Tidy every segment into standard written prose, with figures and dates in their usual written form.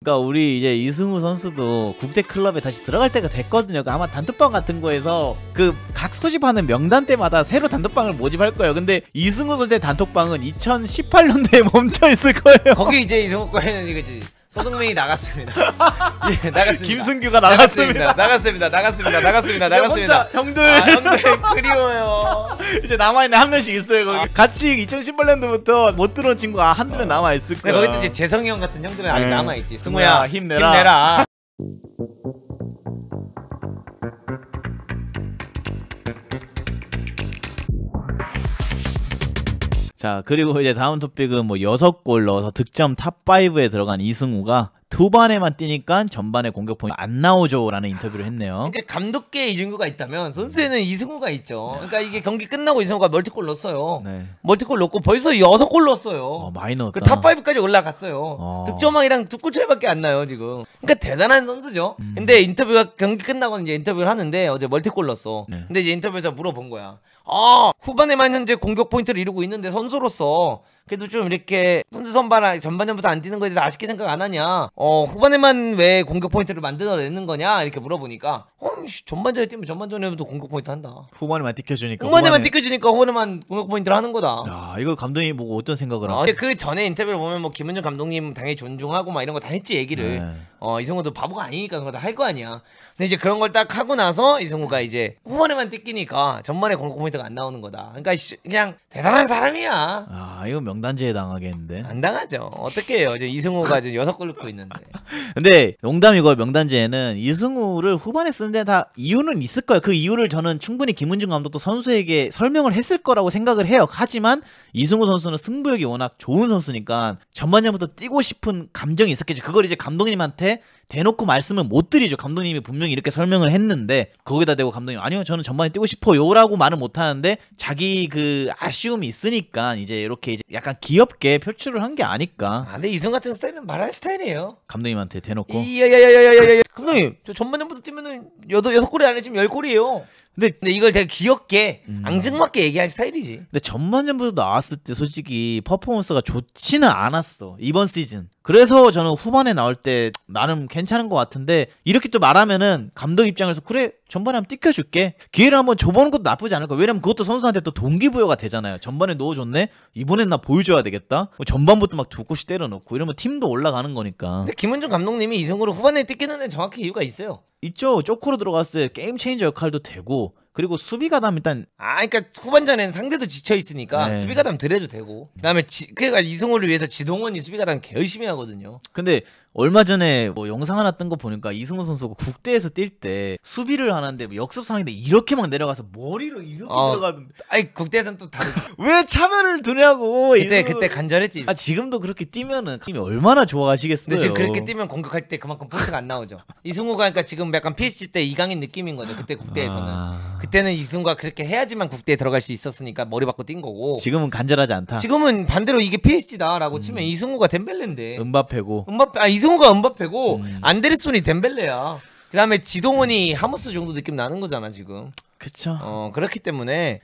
그러니까 우리 이제 이승우 선수도 국대 클럽에 다시 들어갈 때가 됐거든요. 아마 단톡방 같은 거에서 그 각 소집하는 명단 때마다 새로 단톡방을 모집할 거예요. 근데 이승우 선수의 단톡방은 2018년도에 멈춰 있을 거예요. 거기 이제 이승우 거에는 이거지. 소동맹이 나갔습니다. 예, 나갔습니다. 김승규가 나갔습니다. 나갔습니다. 형들 형들 그리워요. 이제 남아있는 한 명씩 있어요. 거기 같이 2018년도부터 못 들어온 친구가 한두 명 남아있을 거야. 거기도 이제 재성이 형 같은 형들은 아직 남아있지. 승우야 힘내라. 힘내라. 자, 그리고 이제 다음 토픽은 뭐 6골 넣어서 득점 탑5에 들어간 이승우가 두반에만 뛰니까 전반에 공격 포인트 안 나오죠 라는 인터뷰를 했네요. 그러니까 감독계에 이승우가 있다면 선수에는 이승우가 있죠. 그러니까 이게 경기 끝나고 이승우가 멀티골 넣었어요. 네. 멀티골 넣고 벌써 6골 넣었어요. 많이 넣었다. 그 탑5까지 올라갔어요. 득점왕이랑 2골 차이밖에 안 나요 지금. 그러니까 대단한 선수죠. 근데 인터뷰가 경기 끝나고 이제 인터뷰를 하는데 어제 멀티골 넣었어. 네. 근데 이제 인터뷰에서 물어본 거야. 후반에만 현재 공격 포인트를 이루고 있는데 선수로서 그래도 좀 이렇게 선수 선발 전반전부터 안 뛰는 거에 대해서 아쉽게 생각 안 하냐? 후반에만 왜 공격 포인트를 만들어내는 거냐? 이렇게 물어보니까 전반전에 뛰면 전반전에도 공격 포인트 한다. 후반에만 띄켜주니까. 후반에만 띄켜주니까 후반에만 공격 포인트를 하는 거다. 야, 이거 감독님이 보고 어떤 생각을 하고? 그 전에 인터뷰를 보면 뭐 김은중 감독님 당연히 존중하고 막 이런 거 다 했지 얘기를. 네. 이승우도 바보가 아니니까 그런 거 다 할 거 아니야. 근데 이제 그런 걸 딱 하고 나서 이승우가 이제 후반에만 띄끼니까 전반에 공격 포인트가 안 나오는 거다. 그러니까 그냥 대단한 사람이야. 이거 명단제에 당하겠는데. 안 당하죠. 어떻게 해요? 지금 이승우가 지금 6골 넣고 있는데. 근데 농담이고 명단제에는 이승우를 후반에 쓰는데 다 이유는 있을 거예요. 그 이유를 저는 충분히 김은중 감독도 선수에게 설명을 했을 거라고 생각을 해요. 하지만 이승우 선수는 승부욕이 워낙 좋은 선수니까 전반전부터 뛰고 싶은 감정이 있었겠죠. 그걸 이제 감독님한테 대놓고 말씀을 못 드리죠. 감독님이 분명히 이렇게 설명을 했는데 거기다 대고 감독님 아니요 저는 전반에 뛰고 싶어요 라고 말은 못하는데 자기 그 아쉬움이 있으니까 이제 이렇게 이제 약간 귀엽게 표출을 한 게 아닐까. 근데 이승우 같은 스타일은 말할 스타일이에요. 감독님한테 대놓고 야야야야야야 감독님 저 전반전부터 뛰면은 6골이 아니라 지금 10골이에요. 근데 이걸 되게 귀엽게 앙증맞게 얘기할 스타일이지. 근데 전반전부터 나왔을 때 솔직히 퍼포먼스가 좋지는 않았어 이번 시즌. 그래서 저는 후반에 나올 때 나름 괜찮은 것 같은데 이렇게 또 말하면은 감독 입장에서 그래 전반에 한번 띄켜줄게 기회를 한번 줘보는 것도 나쁘지 않을 거야. 왜냐면 그것도 선수한테 또 동기부여가 되잖아요. 전반에 넣어줬네 이번엔 나 보여줘야 되겠다. 전반부터 막 2골씩 때려넣고 이러면 팀도 올라가는 거니까. 근데 김은중 감독님이 이승우를 후반에 띄끼는 데는 정확히 이유가 있어요. 있죠. 쪼코로 들어갔을 때 게임 체인저 역할도 되고 그리고 수비 가담 일단 그러니까 후반전에는 상대도 지쳐 있으니까 네. 수비 가담 들여도 되고 그다음에 그러니까 이승우를 위해서 지동원이 수비 가담 개 열심히 하거든요. 근데 얼마 전에 뭐 영상 하나 뜬 거 보니까 이승우 선수가 국대에서 뛸 때 수비를 하는데 뭐 역습상인데 이렇게 막 내려가서 머리로 이렇게 들어가던데. 국대에서는 또 다르지. 왜 차별을 두냐고. 그때 간절했지. 지금도 그렇게 뛰면은 팀이 얼마나 좋아하시겠어요. 근데 지금 그렇게 뛰면 공격할 때 그만큼 포인트가 안 나오죠. 이승우가 그러니까 지금 약간 PSG 때 이강인 느낌인 거죠. 그때 국대에서는. 그때는 이승우가 그렇게 해야지만 국대에 들어갈 수 있었으니까 머리 받고 뛴 거고. 지금은 간절하지 않다. 지금은 반대로 이게 PSG다라고 치면 이승우가 덴벨레인데. 은바페고. 이승우가 은바페고 안데르손이 덴벨레야. 그다음에 지동원이 하모스 정도 느낌 나는 거잖아 지금. 그쵸. 그렇기 때문에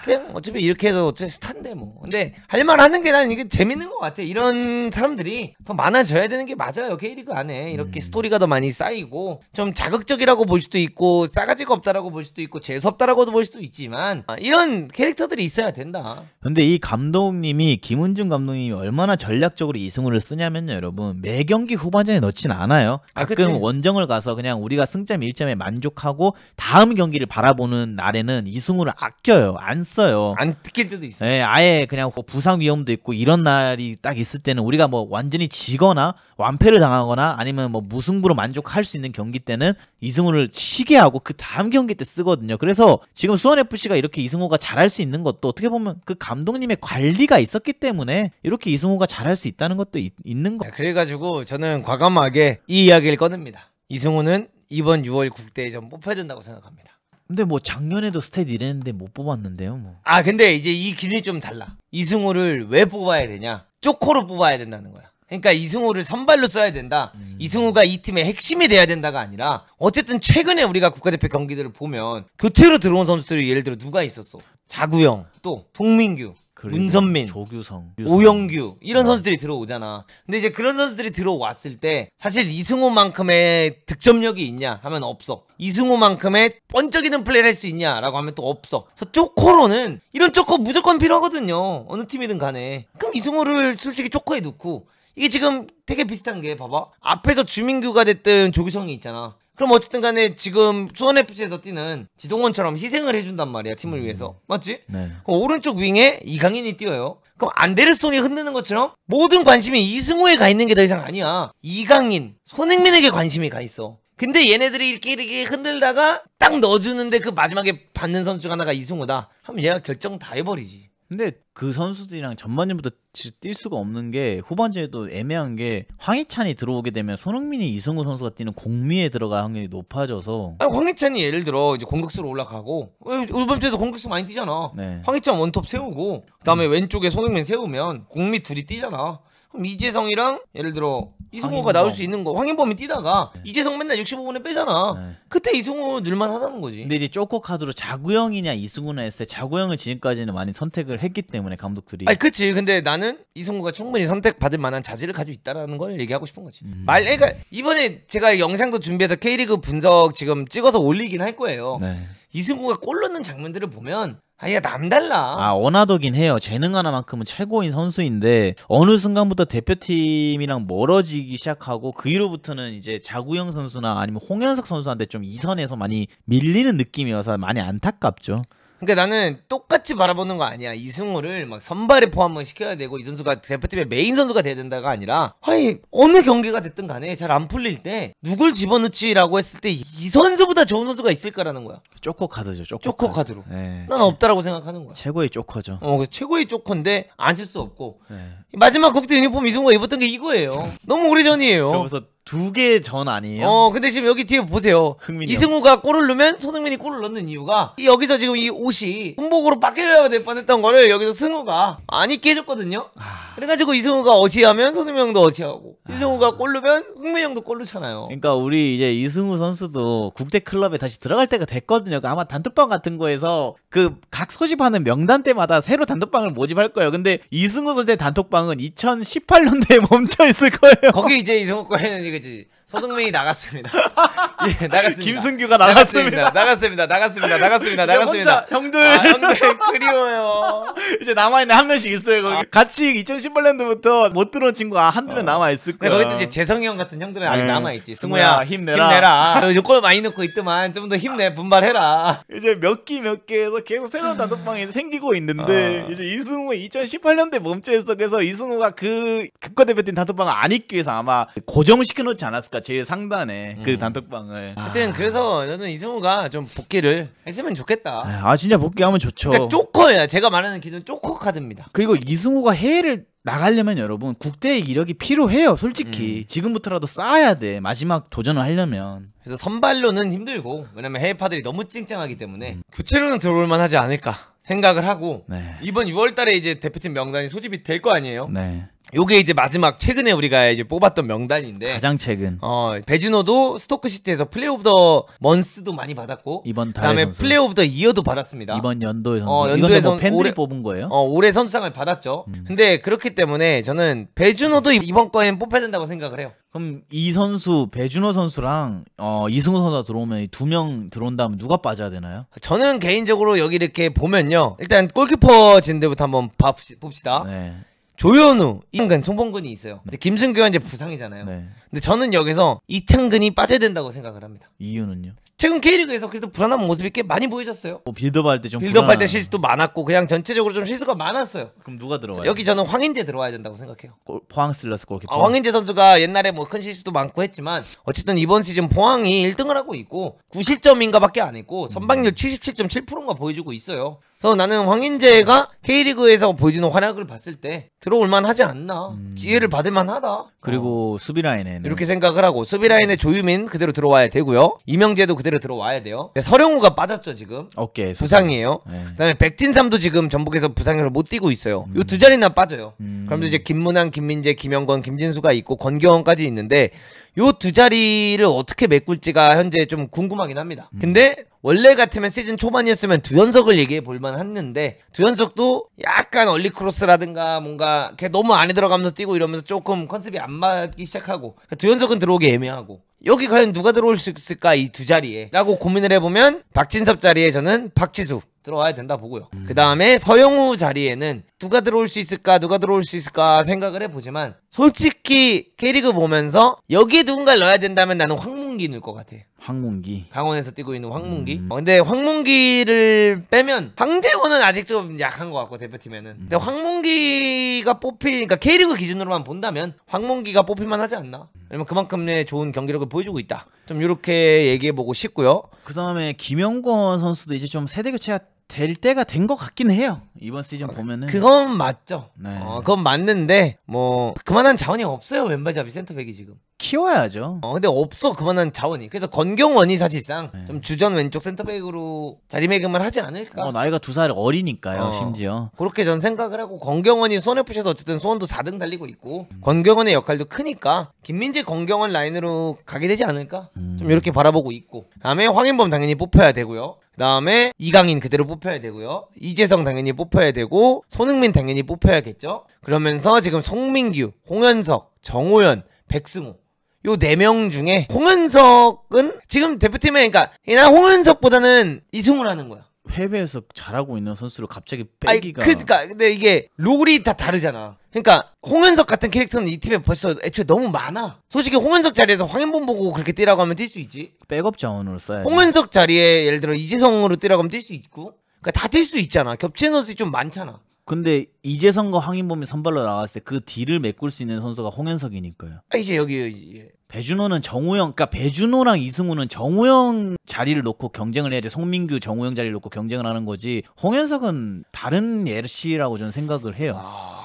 그냥 어차피 이렇게 해서 어차피 스타인데 뭐. 근데 할 말 하는 게 난 이게 재밌는 것 같아. 이런 사람들이 더 많아져야 되는 게 맞아요. K리그 안에 이렇게 스토리가 더 많이 쌓이고 좀 자극적이라고 볼 수도 있고 싸가지가 없다라고 볼 수도 있고 재수없다라고도 볼 수도 있지만 이런 캐릭터들이 있어야 된다. 근데 이 감독님이 김은중 감독님이 얼마나 전략적으로 이승우를 쓰냐면요 여러분 매 경기 후반전에 넣진 않아요. 가끔 원정을 가서 그냥 우리가 승점 1점에 만족하고 다음 경기를 바라보는 날에는 이승우를 아껴요. 안 써요. 안 뜯길 때도 있어요. 네, 아예 그냥 부상 위험도 있고 이런 날이 딱 있을 때는 우리가 뭐 완전히 지거나 완패를 당하거나 아니면 뭐 무승부로 만족할 수 있는 경기 때는 이승우를 쉬게 하고 그 다음 경기 때 쓰거든요. 그래서 지금 수원FC가 이렇게 이승우가 잘할 수 있는 것도 어떻게 보면 그 감독님의 관리가 있었기 때문에 이렇게 이승우가 잘할 수 있다는 것도 있는 거. 그래가지고 저는 과감하게 이 이야기를 꺼냅니다. 이승우는 이번 6월 국대에 좀 뽑혀야 된다고 생각합니다. 근데 뭐 작년에도 스탯 이랬는데 못 뽑았는데요 뭐. 근데 이제 이 기준이 좀 달라. 이승우를 왜 뽑아야 되냐? 쪼코로 뽑아야 된다는 거야. 그러니까 이승우를 선발로 써야 된다. 이승우가 이 팀의 핵심이 돼야 된다가 아니라 어쨌든 최근에 우리가 국가대표 경기들을 보면 교체로 들어온 선수들이 예를 들어 누가 있었어? 자구영, 또 송민규, 문선민, 조규성, 오영규 이런 선수들이 들어오잖아. 근데 이제 그런 선수들이 들어왔을 때 사실 이승우만큼의 득점력이 있냐 하면 없어. 이승우만큼의 번쩍이는 플레이를 할 수 있냐라고 하면 또 없어. 그래서 쪼코로는 이런 쪼코 무조건 필요하거든요. 어느 팀이든 간에. 그럼 이승우를 솔직히 쪼코에 넣고 이게 지금 되게 비슷한 게 봐봐. 앞에서 주민규가 됐든 조규성이 있잖아. 그럼 어쨌든 간에 지금 수원FC에서 뛰는 지동원처럼 희생을 해준단 말이야, 팀을 위해서. 맞지? 네. 오른쪽 윙에 이강인이 뛰어요. 그럼 안데르손이 흔드는 것처럼 모든 관심이 이승우에 가 있는 게 더 이상 아니야. 이강인, 손흥민에게 관심이 가 있어. 근데 얘네들이 이렇게 흔들다가 딱 넣어주는데 그 마지막에 받는 선수 하나가 이승우다 하면 얘가 결정 다 해버리지. 근데 그 선수들이랑 전반전부터 뛸 수가 없는 게 후반전에도 애매한 게 황희찬이 들어오게 되면 손흥민이 이승우 선수가 뛰는 공미에 들어갈 확률이 높아져서 황희찬이 예를 들어 이제 공격수로 올라가고 이번주에도 공격수 많이 뛰잖아. 네. 황희찬 원톱 세우고 그다음에 왼쪽에 손흥민 세우면 공미 둘이 뛰잖아. 그럼 이재성이랑 예를 들어 이승우가 황인범. 나올 수 있는 거 황인범이 뛰다가 이재성 맨날 65분에 빼잖아. 네. 그때 이승우 늘만 하다는 거지. 근데 이제 쪼코 카드로 자구형이냐 이승우냐 했을 때 자구형을 지금까지는 많이 선택을 했기 때문에 감독들이 아니 그치. 근데 나는 이승우가 충분히 선택받을 만한 자질을 가지고 있다라는 걸 얘기하고 싶은 거지. 그러니까 이번에 제가 영상도 준비해서 K리그 분석 지금 찍어서 올리긴 할 거예요. 네. 이승우가 골 넣는 장면들을 보면 아야 남달라. 아 원하더긴 해요. 재능 하나만큼은 최고인 선수인데 어느 순간부터 대표팀이랑 멀어지기 시작하고 그 이후부터는 이제 자구형 선수나 아니면 홍현석 선수한테 좀 이선에서 많이 밀리는 느낌이어서 많이 안타깝죠. 그러니까 나는 똑같이 바라보는 거 아니야. 이승우를 막 선발에 포함을 시켜야 되고 이 선수가 대표팀의 메인 선수가 돼야 된다가 아니라 아니 어느 경기가 됐든 간에 잘 안 풀릴 때 누굴 집어넣지라고 했을 때 이 선수보다 좋은 선수가 있을까라는 거야. 쪼코 카드죠. 쪼코 카드로. 네. 난 없다라고 생각하는 거야. 최고의 쪼코죠. 그래서 최고의 쪼코인데 안 쓸 수 없고 네. 마지막 국대 유니폼 이승우가 입었던 게 이거예요. 너무 오래전이에요. 저 벌써 2개 전 아니에요? 근데 지금 여기 뒤에 보세요. 흥민이 이승우가 골을 넣으면 손흥민이 골을 넣는 이유가 여기서 지금 이 옷이 군복으로 바뀌어야 될 뻔했던 거를 여기서 승우가 안 입게 해줬거든요. 그래가지고 이승우가 어시하면 손흥민 형도 어시하고 이승우가 골 넣으면 흥민 형도 골 넣잖아요. 그러니까 우리 이제 이승우 선수도 국대 클럽에 다시 들어갈 때가 됐거든요. 아마 단톡방 같은 거에서 그 각 소집하는 명단 때마다 새로 단톡방을 모집할 거예요. 근데 이승우 선수의 단톡방은 2018년도에 멈춰 있을 거예요. 거기 이제 이승우 거 해는 이거지. 손흥민이 나갔습니다. 예, 나갔습니다. 김승규가 나갔습니다. 나갔습니다. 형들 형들 그리워요. 이제 남아있는 한 명씩 있어요. 거기 같이 2018년도부터 못 들어온 친구가 한두 명 남아있을 거야. 거기 또 이제 재성이 형 같은 형들은 아직 네. 남아있지. 승우야, 힘내라. 너 요즘 골 많이 넣고 있더만 좀 더 힘내 분발해라. 이제 몇 개에서 계속 새로운 단톡방이 생기고 있는데 이제 이승우가 2018년도에 멈춰 있어. 그래서 이승우가 그 국가대표팀 단톡방을 안 읽기 위해서 아마 고정시켜 놓지 않았을까. 제일 상단에 그 단톡방을. 하여튼 그래서 저는 이승우가 좀 복귀를 했으면 좋겠다. 아 진짜 복귀하면 좋죠. 그러니까 쪼커야. 제가 말하는 기준 쪼커 카드입니다. 그리고 이승우가 해외를 나가려면 여러분 국대의 이력이 필요해요. 솔직히 지금부터라도 쌓아야 돼. 마지막 도전을 하려면. 그래서 선발로는 힘들고 왜냐면 해외파들이 너무 찡찡하기 때문에 교체로는 들어올만 하지 않을까 생각을 하고 네. 이번 6월달에 이제 대표팀 명단이 소집이 될 거 아니에요. 네. 요게 이제 마지막 최근에 우리가 이제 뽑았던 명단인데 가장 최근 배준호도 스토크시티에서 플레이 오브 더 먼스도 많이 받았고 이번 달에 그다음에 선수. 플레이 오브 더 이어도 받았습니다. 이번 연도의 선수. 연도의 이건 뭐 선- 팬들이 올해- 뽑은 거예요? 올해 선수상을 받았죠. 근데 그렇기 때문에 저는 배준호도 이번 거엔 뽑혀야 된다고 생각을 해요. 그럼 이 선수 배준호 선수랑 이승우 선수가 들어오면 이 두 명 들어온다면 누가 빠져야 되나요? 저는 개인적으로 여기 이렇게 보면요. 일단 골키퍼 진대부터 한번 봅시다. 네. 조현우, 이창근, 송범근이 있어요. 근데 김승규가 이제 부상이잖아요. 네. 근데 저는 여기서 이창근이 빠져야 된다고 생각을 합니다. 이유는요? 최근 K리그에서 그래도 불안한 모습이 꽤 많이 보여졌어요. 뭐 빌드업 때 좀 빌드업할 때 실수도 많았고 그냥 전체적으로 좀 실수가 많았어요. 그럼 누가 들어와요? 여기 저는 황인재 들어와야 된다고 생각해요. 포항슬러스 골키퍼. 황인재 선수가 옛날에 뭐 큰 실수도 많고 했지만 어쨌든 이번 시즌 포항이 1등을 하고 있고 9실점인가밖에 안 했고 선방률 77.7%인가 보여주고 있어요. 그래서 나는 황인재가 K리그에서 보여주는 활약을 봤을 때 들어올 만하지 않나. 기회를 받을 만하다. 그리고 수비 라인에는 이렇게 생각을 하고 수비 라인에 조유민 그대로 들어와야 되고요. 이명재도 그대로 들어와야 돼요. 서령우가 빠졌죠 지금. 어깨 부상이에요. 네. 그다음에 백진삼도 지금 전북에서 부상해서 못 뛰고 있어요. 요 두 자리나 빠져요. 그러면서 이제 김문환, 김민재, 김영건, 김진수가 있고 권경원까지 있는데 요 두 자리를 어떻게 메꿀지가 현재 좀 궁금하긴 합니다. 근데 원래 같으면 시즌 초반이었으면 두현석을 얘기해 볼만 했는데 두현석도 약간 얼리크로스라든가 뭔가 걔 너무 안에 들어가면서 뛰고 이러면서 조금 컨셉이 안 맞기 시작하고 두현석은 들어오기 애매하고 여기 과연 누가 들어올 수 있을까 이 두 자리에 라고 고민을 해보면 박진섭 자리에 저는 박지수 들어와야 된다 보고요. 그 다음에 서영우 자리에는 누가 들어올 수 있을까 생각을 해보지만 솔직히 K리그 보면서 여기에 누군가를 넣어야 된다면 나는 황문기 넣을 것 같아. 황문기. 강원에서 뛰고 있는 황문기. 근데 황문기를 빼면 황재원은 아직 좀 약한 것 같고 대표팀에는. 근데 황문기가 그러니까 K리그 기준으로만 본다면 황문기가 뽑힐만 하지 않나? 왜냐면 그만큼의 좋은 경기력을 보여주고 있다. 좀 이렇게 얘기해보고 싶고요. 그 다음에 김영권 선수도 이제 좀 세대 교체가 될 때가 된 것 같긴 해요. 이번 시즌 보면은. 그건 맞죠. 네. 그건 맞는데 뭐 그만한 자원이 없어요. 왼발잡이 센터백이 지금. 키워야죠. 근데 없어 그만한 자원이. 그래서 권경원이 사실상 네. 좀 주전 왼쪽 센터백으로 자리매김을 하지 않을까. 나이가 2살 어리니까요. 어. 심지어. 그렇게 전 생각을 하고 권경원이 수원FC에서 어쨌든 수원도 4등 달리고 있고 권경원의 역할도 크니까 김민재 권경원 라인으로 가게 되지 않을까. 좀 이렇게 바라보고 있고. 다음에 황인범 당연히 뽑혀야 되고요. 그 다음에 이강인 그대로 뽑혀야 되고요. 이재성 당연히 뽑혀야 되고 손흥민 당연히 뽑혀야겠죠. 그러면서 지금 송민규, 홍현석, 정호연, 백승호 요 4명 중에 홍현석은 지금 대표팀에 그러니까 난 홍현석보다는 이승우라는 거야. 해외에서 잘하고 있는 선수를 갑자기 빼기가. 그러니까 근데 이게 롤이 다 다르잖아. 그러니까 홍현석 같은 캐릭터는 이 팀에 벌써 애초에 너무 많아. 솔직히 홍현석 자리에서 황현범 보고 그렇게 뛰라고 하면 뛸 수 있지. 백업 자원으로 써야지. 홍현석 자리에 예를 들어 이재성으로 뛰라고 하면 뛸 수 있고. 그러니까 다 뛸 수 있잖아. 겹치는 선수들이 좀 많잖아. 근데 이재성과 황인범이 선발로 나갔을 때 그 딜을 메꿀 수 있는 선수가 홍현석이니까요. 이제 여기 배준호는 정우영, 그러니까 배준호랑 이승우는 정우영 자리를 놓고 경쟁을 해야지. 송민규, 정우영 자리를 놓고 경쟁을 하는 거지. 홍현석은 다른 예시라고 저는 생각을 해요.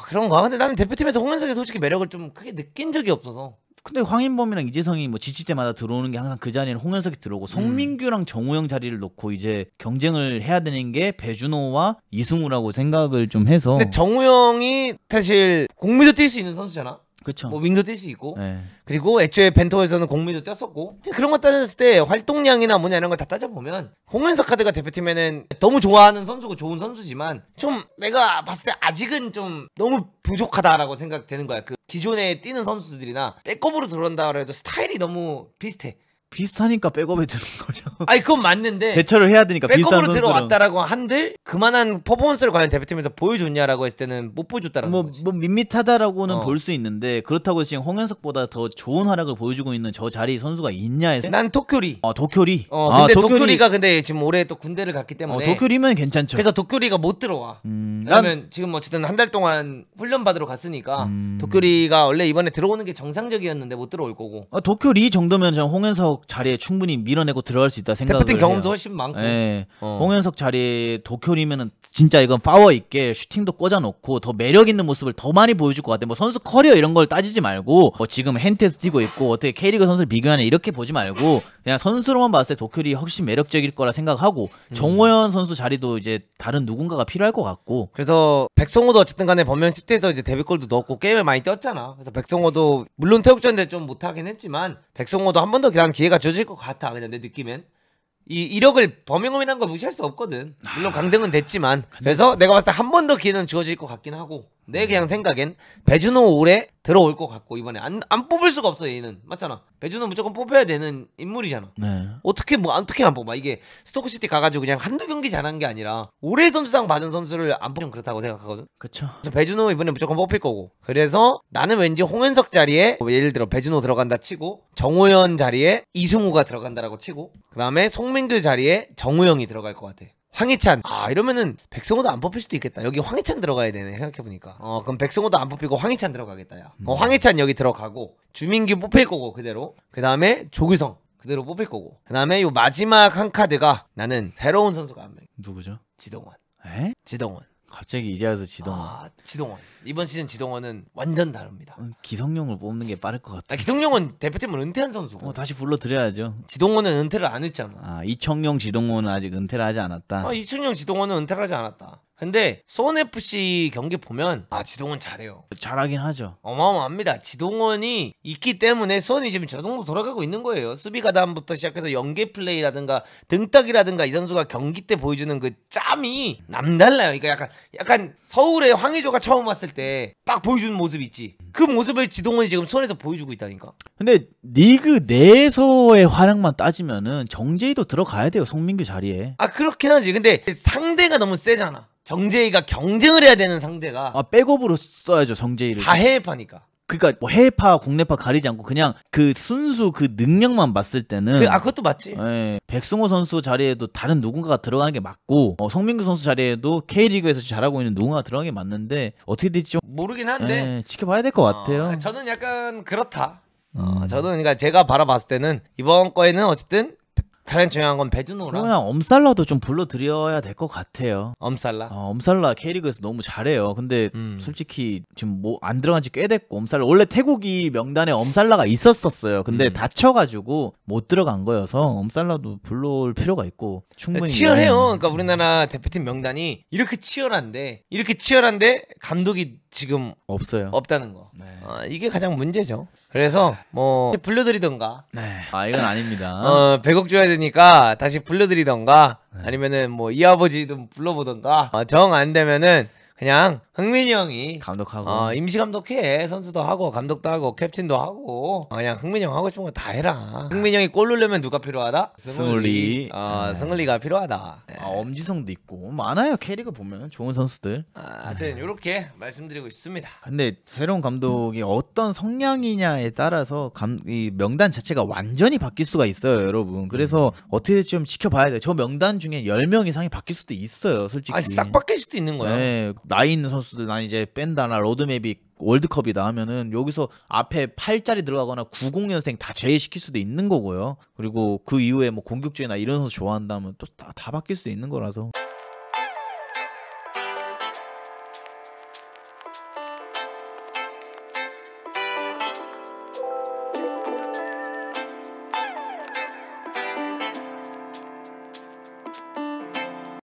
그런가? 근데 나는 대표팀에서 홍현석의 솔직히 매력을 좀 크게 느낀 적이 없어서. 근데 황인범이랑 이재성이 뭐 지칠 때마다 들어오는 게 항상 그 자리에는 홍현석이 들어오고 송민규랑 정우영 자리를 놓고 이제 경쟁을 해야 되는 게 배준호와 이승우라고 생각을 좀 해서. 근데 정우영이 사실 공미도 뛸 수 있는 선수잖아. 그렇죠. 뭐 윙도 뛸 수 있고. 네. 그리고 애초에 벤토에서는 공미도 뛰었었고. 그런 거 따졌을 때 활동량이나 뭐냐 이런 걸 다 따져보면 홍현석 카드가 대표팀에는 너무 좋아하는 선수고 좋은 선수지만 좀 내가 봤을 때 아직은 좀 너무 부족하다라고 생각되는 거야. 그 기존에 뛰는 선수들이나 백업으로 들어온다 그래도 스타일이 너무 비슷해. 비슷하니까 백업에 드는 거죠. 아니 그건 맞는데 대처를 해야 되니까 비슷한 백업으로 선수들은. 들어왔다라고 한들 그만한 퍼포먼스를 과연 대표팀에서 보여줬냐라고 했을 때는 못 보여줬다라는 거지. 뭐 밋밋하다라고는 볼 수 있는데 그렇다고 지금 홍현석보다 더 좋은 활약을 보여주고 있는 저 자리 선수가 있냐 해서. 난 도쿄리. 도쿄리. 근데 도쿄리가 근데 지금 올해 또 군대를 갔기 때문에 도쿄리면 괜찮죠. 그래서 도쿄리가 못 들어와. 왜냐면 지금 어쨌든 한 달 동안 훈련 받으러 갔으니까 도쿄리가 원래 이번에 들어오는 게 정상적이었는데 못 들어올 거고. 도쿄리 정도면 저는 홍현석 자리에 충분히 밀어내고 들어갈 수 있다 생각을 대표팀 경험도 해요. 훨씬 많고. 네. 홍현석 자리에 도쿄리면은 진짜 이건 파워 있게 슈팅도 꽂아놓고 더 매력 있는 모습을 더 많이 보여줄 것 같아. 뭐 선수 커리어 이런 걸 따지지 말고 뭐 지금 hen트에서 뛰고 있고 어떻게 K리그 선수를 비교하냐 이렇게 보지 말고 그냥 선수로만 봤을 때 도쿄리 훨씬 매력적일 거라 생각하고 정호연 선수 자리도 이제 다른 누군가가 필요할 것 같고. 그래서 백성호도 어쨌든 간에 범면 10대에서 이제 데뷔골도 넣었고 게임을 많이 뛰었잖아. 그래서 백성호도 물론 태국전대 좀 못하긴 했지만 백성호도 한 번 더 그냥 기회가 주어질 것 같아. 그냥 내 느낌엔. 이 이력을 범행음이라는 걸 무시할 수 없거든. 물론 강등은 됐지만. 그래서 내가 봤을 때 한 번 더 기회는 주어질 것 같긴 하고 내 그냥 생각엔 배준호 올해 들어올 것 같고 이번에 안 뽑을 수가 없어. 얘는 맞잖아. 배준호 무조건 뽑혀야 되는 인물이잖아. 네. 어떻게 안 뽑아. 이게 스토크시티 가가지고 그냥 한두 경기 잘한 게 아니라 올해 선수상 받은 선수를 안 뽑으면 그렇다고 생각하거든. 그렇죠. 그래서 배준호 이번에 무조건 뽑힐 거고. 그래서 나는 왠지 홍현석 자리에 예를 들어 배준호 들어간다 치고 정호연 자리에 이승우가 들어간다라고 치고 그 다음에 송민규 자리에 정우영이 들어갈 것 같아. 황희찬. 이러면은 백성호도 안 뽑힐 수도 있겠다. 여기 황희찬 들어가야 되네 생각해보니까. 그럼 백성호도 안 뽑히고 황희찬 들어가겠다. 야. 황희찬 여기 들어가고 주민규 뽑힐 거고 그대로. 그 다음에 조규성 그대로 뽑힐 거고. 그 다음에 요 마지막 한 카드가 나는 새로운 선수가 한 명. 누구죠? 지동원. 에? 지동원. 갑자기 이제 와서 지동원. 지동원. 이번 시즌 지동원은 완전 다릅니다. 기성용을 뽑는 게 빠를 것 같아. 기성용은 대표팀을 은퇴한 선수고. 다시 불러드려야죠. 지동원은 은퇴를 안 했잖아. 이청용, 지동원은 아직 은퇴를 하지 않았다. 이청용, 지동원은 은퇴를 하지 않았다. 근데 수원 FC 경기 보면 지동원 잘해요. 잘하긴 하죠. 어마어마합니다. 지동원이 있기 때문에 수원이 지금 저 정도 돌아가고 있는 거예요. 수비 가담부터 시작해서 연계 플레이라든가 등딱이라든가 이 선수가 경기 때 보여주는 그 짬이 남달라요. 그러니까 약간 서울의 황의조가 처음 왔을 때 딱 보여주는 모습 있지. 그 모습을 지동원이 지금 수원에서 보여주고 있다니까. 근데 리그 내에서의 활약만 따지면은 정재희도 들어가야 돼요. 송민규 자리에. 그렇긴 하지. 근데 상대가 너무 세잖아. 정재희가 경쟁을 해야 되는 상대가 백업으로 써야죠. 정재희를. 다 해외파니까. 그러니까 뭐 해외파 국내파 가리지 않고 그냥 그 순수 그 능력만 봤을 때는 그것도 맞지. 예, 백승호 선수 자리에도 다른 누군가가 들어가는 게 맞고 송민규 선수 자리에도 K리그에서 잘하고 있는 누군가가 들어가는 게 맞는데 어떻게 될지 좀 모르긴 한데 지켜봐야 될 것 같아요. 저는 약간 그렇다. 저는 그러니까 제가 바라봤을 때는 이번 거에는 어쨌든 가장 중요한 건 배준호랑 그냥 엄살라도 좀 불러드려야 될 것 같아요. 엄살라. 엄살라 K리그에서 너무 잘해요. 근데 솔직히 지금 뭐 안 들어간 지 꽤 됐고 엄살라 원래 태국이 명단에 엄살라가 있었어요. 근데 다쳐가지고 못 들어간 거여서 엄살라도 불러올 필요가 있고 충분히 치열해요. 그러니까 우리나라 대표팀 명단이 이렇게 치열한데 감독이 지금 없어요. 없다는 거. 이게 가장 문제죠. 그래서 뭐 불러드리던가. 이건 아닙니다. 100억 줘야 되니까 다시 불러드리던가 아니면은 뭐 이 아버지도 불러보던가 정 안 되면은 그냥 흥민이 형이 감독하고 임시 감독해. 선수도 하고 감독도 하고 캡틴도 하고 그냥 흥민이 형 하고 싶은 거 다 해라. 흥민이 형이 골 넣으려면 누가 필요하다? 승울리. 승울리가 필요하다. 엄지성도 있고 많아요. K리그 보면 좋은 선수들. 하여튼 이렇게 말씀드리고 있습니다. 근데 새로운 감독이 어떤 성향이냐에 따라서 이 명단 자체가 완전히 바뀔 수가 있어요, 여러분. 그래서 어떻게 될지 좀 지켜봐야 돼요. 저 명단 중에 10명 이상이 바뀔 수도 있어요, 솔직히. 싹 바뀔 수도 있는 거야. 네, 나이 있는 선수들 난 이제 뺀다나 로드맵이 월드컵이다 하면은 여기서 앞에 8짜리 들어가거나 90년생 다 제외시킬 수도 있는 거고요. 그리고 그 이후에 뭐 공격주나 이런 선수 좋아한다면 또 다 바뀔 수 있는 거라서.